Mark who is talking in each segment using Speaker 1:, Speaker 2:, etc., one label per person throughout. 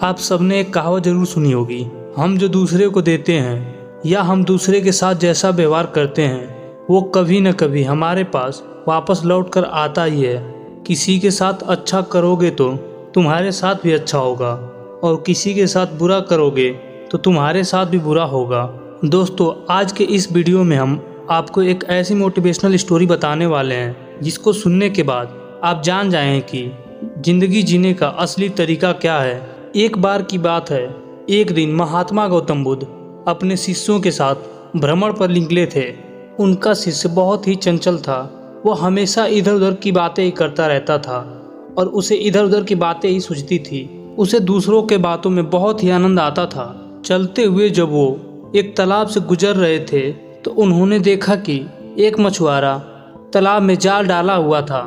Speaker 1: आप सबने एक कहावत जरूर सुनी होगी, हम जो दूसरे को देते हैं या हम दूसरे के साथ जैसा व्यवहार करते हैं वो कभी न कभी हमारे पास वापस लौट कर आता ही है। किसी के साथ अच्छा करोगे तो तुम्हारे साथ भी अच्छा होगा और किसी के साथ बुरा करोगे तो तुम्हारे साथ भी बुरा होगा। दोस्तों, आज के इस वीडियो में हम आपको एक ऐसी मोटिवेशनल स्टोरी बताने वाले हैं जिसको सुनने के बाद आप जान जाएं कि जिंदगी जीने का असली तरीका क्या है। एक बार की बात है, एक दिन महात्मा गौतम बुद्ध अपने शिष्यों के साथ भ्रमण पर निकले थे। उनका शिष्य बहुत ही चंचल था। वह हमेशा इधर उधर की बातें ही करता रहता था और उसे इधर उधर की बातें ही सूझती थी। उसे दूसरों के बातों में बहुत ही आनंद आता था। चलते हुए जब वो एक तालाब से गुजर रहे थे तो उन्होंने देखा कि एक मछुआरा तालाब में जाल डाला हुआ था।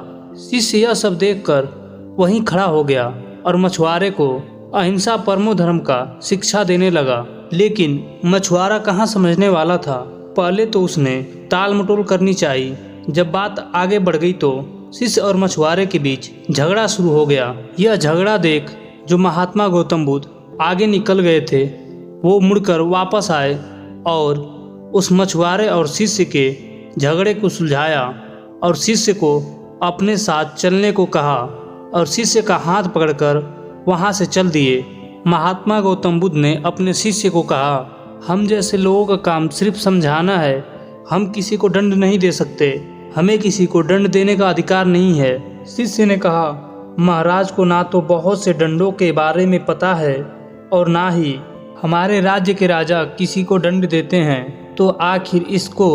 Speaker 1: शिष्य यह सब देखकर वहीं खड़ा हो गया और मछुआरे को अहिंसा परमो धर्म का शिक्षा देने लगा। लेकिन मछुआरा कहाँ समझने वाला था। पहले तो उसने टाल मटोल करनी चाहिए। जब बात आगे बढ़ गई तो शिष्य और मछुआरे के बीच झगड़ा शुरू हो गया। यह झगड़ा देख जो महात्मा गौतम बुद्ध आगे निकल गए थे वो मुड़कर वापस आए और उस मछुआरे और शिष्य के झगड़े को सुलझाया और शिष्य को अपने साथ चलने को कहा और शिष्य का हाथ पकड़कर वहां से चल दिए। महात्मा गौतम बुद्ध ने अपने शिष्य को कहा, हम जैसे लोगों का काम सिर्फ समझाना है, हम किसी को दंड नहीं दे सकते, हमें किसी को दंड देने का अधिकार नहीं है। शिष्य ने कहा, महाराज को ना तो बहुत से दंडों के बारे में पता है और ना ही हमारे राज्य के राजा किसी को दंड देते हैं, तो आखिर इसको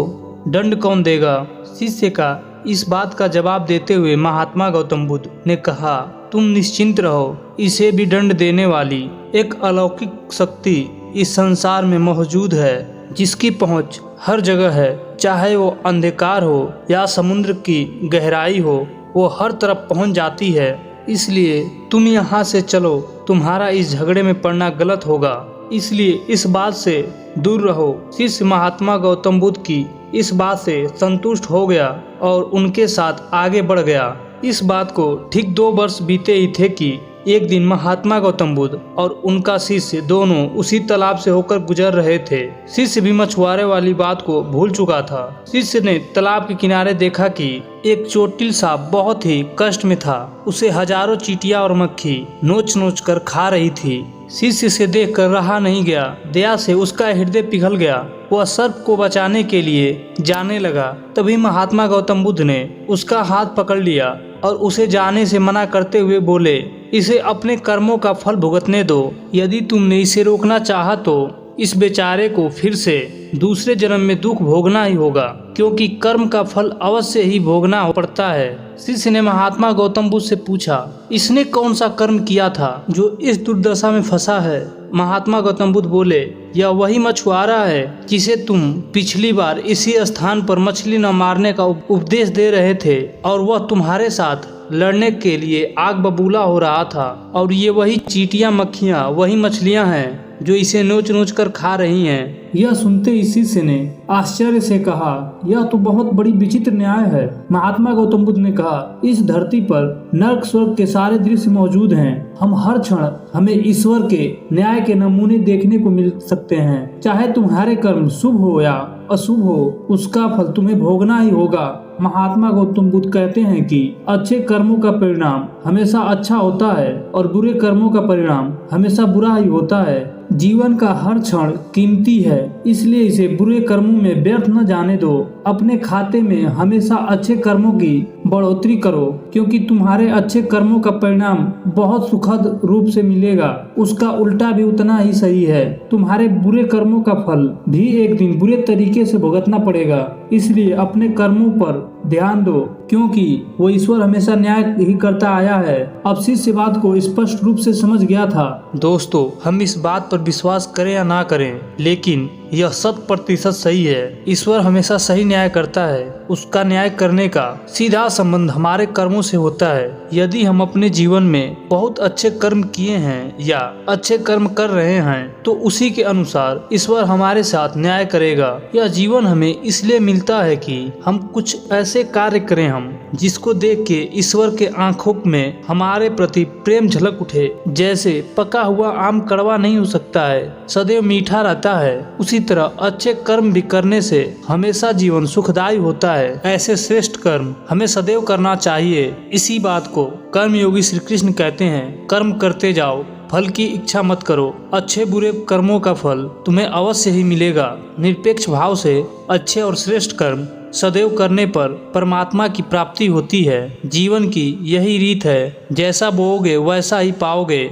Speaker 1: दंड कौन देगा। शिष्य का इस बात का जवाब देते हुए महात्मा गौतम बुद्ध ने कहा, तुम निश्चिंत रहो, इसे भी दंड देने वाली एक अलौकिक शक्ति इस संसार में मौजूद है जिसकी पहुंच हर जगह है। चाहे वो अंधकार हो या समुद्र की गहराई हो, वो हर तरफ पहुंच जाती है। इसलिए तुम यहाँ से चलो, तुम्हारा इस झगड़े में पड़ना गलत होगा, इसलिए इस बात से दूर रहो। शिष्य महात्मा गौतम बुद्ध की इस बात से संतुष्ट हो गया और उनके साथ आगे बढ़ गया। इस बात को ठीक 2 वर्ष बीते ही थे कि एक दिन महात्मा गौतम बुद्ध और उनका शिष्य दोनों उसी तालाब से होकर गुजर रहे थे। शिष्य भी मछुआरे वाली बात को भूल चुका था। शिष्य ने तालाब के किनारे देखा कि एक चोटिल सांप बहुत ही कष्ट में था। उसे हजारों चींटियां और मक्खी नोच नोच कर खा रही थी। शिष्य से देखकर रहा नहीं गया, दया से उसका हृदय पिघल गया। वह सर्प को बचाने के लिए जाने लगा। तभी महात्मा गौतम बुद्ध ने उसका हाथ पकड़ लिया और उसे जाने से मना करते हुए बोले, इसे अपने कर्मों का फल भुगतने दो। यदि तुमने इसे रोकना चाहा तो इस बेचारे को फिर से दूसरे जन्म में दुख भोगना ही होगा, क्योंकि कर्म का फल अवश्य ही भोगना पड़ता है। शिष्य ने महात्मा गौतम बुद्ध से पूछा, इसने कौन सा कर्म किया था जो इस दुर्दशा में फंसा है। महात्मा गौतम बुद्ध बोले, यह वही मछुआरा है जिसे तुम पिछली बार इसी स्थान पर मछली न मारने का उपदेश दे रहे थे और वह तुम्हारे साथ लड़ने के लिए आग बबूला हो रहा था। और ये वही चींटियां मक्खियां वही मछलियां हैं जो इसे नोच नोच कर खा रही हैं। यह सुनते ही शिष्य ने आश्चर्य से कहा, यह तो बहुत बड़ी विचित्र न्याय है। महात्मा गौतम बुद्ध ने कहा, इस धरती पर नर्क स्वर्ग के सारे दृश्य मौजूद हैं। हम हर क्षण हमें ईश्वर के न्याय के नमूने देखने को मिल सकते हैं। चाहे तुम्हारे कर्म शुभ हो या अशुभ हो, उसका फल तुम्हें भोगना ही होगा। महात्मा गौतम बुद्ध कहते हैं कि अच्छे कर्मों का परिणाम हमेशा अच्छा होता है और बुरे कर्मों का परिणाम हमेशा बुरा ही होता है। जीवन का हर क्षण कीमती है, इसलिए इसे बुरे कर्मों में व्यर्थ न जाने दो। अपने खाते में हमेशा अच्छे कर्मों की बढ़ोतरी करो, क्योंकि तुम्हारे अच्छे कर्मों का परिणाम बहुत सुखद रूप से मिलेगा। उसका उल्टा भी उतना ही सही है। तुम्हारे बुरे कर्मों का फल भी एक दिन बुरे तरीके से भुगतना पड़ेगा। इसलिए अपने कर्मों पर ध्यान दो, क्योंकि वो ईश्वर हमेशा न्याय ही करता आया है। अब शिष्य बात को स्पष्ट रूप से समझ गया था। दोस्तों, हम इस बात पर विश्वास करें या ना करें, लेकिन यह 100% सही है। ईश्वर हमेशा सही न्याय करता है। उसका न्याय करने का सीधा संबंध हमारे कर्मों से होता है। यदि हम अपने जीवन में बहुत अच्छे कर्म किए हैं या अच्छे कर्म कर रहे हैं तो उसी के अनुसार ईश्वर हमारे साथ न्याय करेगा। यह जीवन हमें इसलिए मिलता है कि हम कुछ ऐसे कार्य करें हम जिसको देख के ईश्वर के आंखों में हमारे प्रति प्रेम झलक उठे। जैसे पका हुआ आम कड़वा नहीं हो सकता है, सदैव मीठा रहता है, उसी तरह अच्छे कर्म भी करने से हमेशा जीवन सुखदायी होता है। ऐसे श्रेष्ठ कर्म हमें सदैव करना चाहिए। इसी बात को कर्मयोगी श्री कृष्ण कहते हैं, कर्म करते जाओ, फल की इच्छा मत करो। अच्छे बुरे कर्मों का फल तुम्हें अवश्य ही मिलेगा। निरपेक्ष भाव से अच्छे और श्रेष्ठ कर्म सदैव करने पर परमात्मा की प्राप्ति होती है। जीवन की यही रीत है, जैसा बोओगे वैसा ही पाओगे।